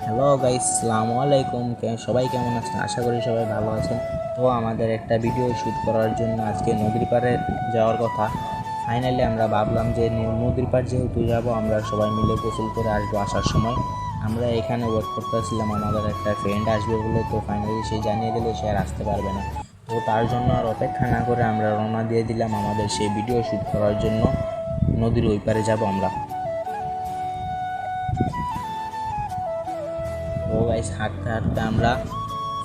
Hello guys, আসসালামু আলাইকুম। সবাই কেমন আছেন? আশা করি সবাই ভালো আছেন। তো আমাদের একটা ভিডিও শ্যুট করার জন্য আজকে নদীর পাড়ে যাওয়ার কথা। ফাইনালি আমরা ভাবলাম যে নদীর পাড় যেহেতু যাবো, আমরা সবাই মিলে গোসল করে আসবো। আসার সময় আমরা এখানে ওয়েট করতেছিলাম, আমাদের একটা ফ্রেন্ড আসবে বলে। তো ফাইনালি সে জানিয়ে দিলে সে আর আসতে পারবে না। তো তার জন্য আর অপেক্ষা না করে আমরা রওনা দিয়ে দিলাম আমাদের সেই ভিডিও শ্যুট করার জন্য। নদীর ওই পারে যাবো আমরা। তো গাইস, হাঁটতে হাঁটতে আমরা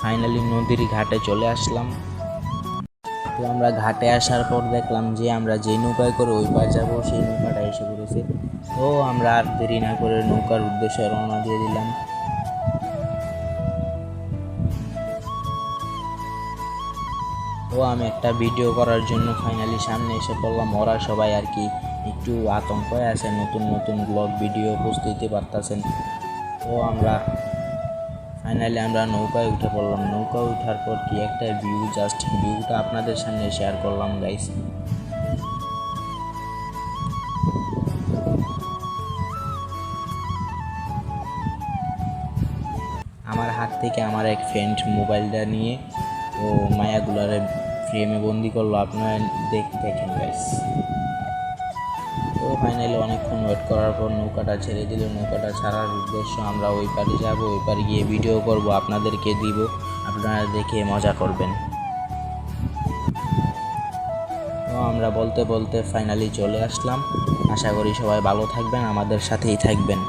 ফাইনালি নদীর ঘাটে চলে আসলাম। তো আমরা ঘাটে আসার পর দেখলাম যে আমরা যে নৌকায় করে ওই পার যাবো সেই নৌকাটা এসে পড়েছে। তো আমরা আর দেরি না করে নৌকার উদ্দেশ্যে রওনা দিয়ে দিলাম। তো আমি একটা ভিডিও করার জন্য ফাইনালি সামনে এসে পড়লাম। ওরা সবাই আর কি একটু আতঙ্কে আছে, নতুন নতুন ব্লগ ভিডিও পোস্ট দিতে পারতেছেন। তো ফাইনালি আমরা নৌকায় উঠে পড়লাম। নৌকায় ওঠার পর কি একটা ভিউ, জাস্ট ভিউটা আপনাদের সামনে শেয়ার করলাম গাইস। আমার হাত থেকে আমার এক ফ্রেন্ড মোবাইলটা নিয়ে ও মায়াগুলারে ফ্রেমে বন্দি করলো। আপনারা দেখেন গাইস। তো ফাইনালি অনেকক্ষণ ওয়েট করার পর নৌকাটা ছেড়ে দিল। নৌকাটা ছাড়ার উদ্দেশ্য আমরা ওই পারে যাব, ওই পারে গিয়ে ভিডিও করব, আপনাদেরকে দিব, আপনারা দেখে মজা করবেন। তো আমরা বলতে বলতে ফাইনালি চলে আসলাম। আশা করি সবাই ভালো থাকবেন, আমাদের সাথেই থাকবেন।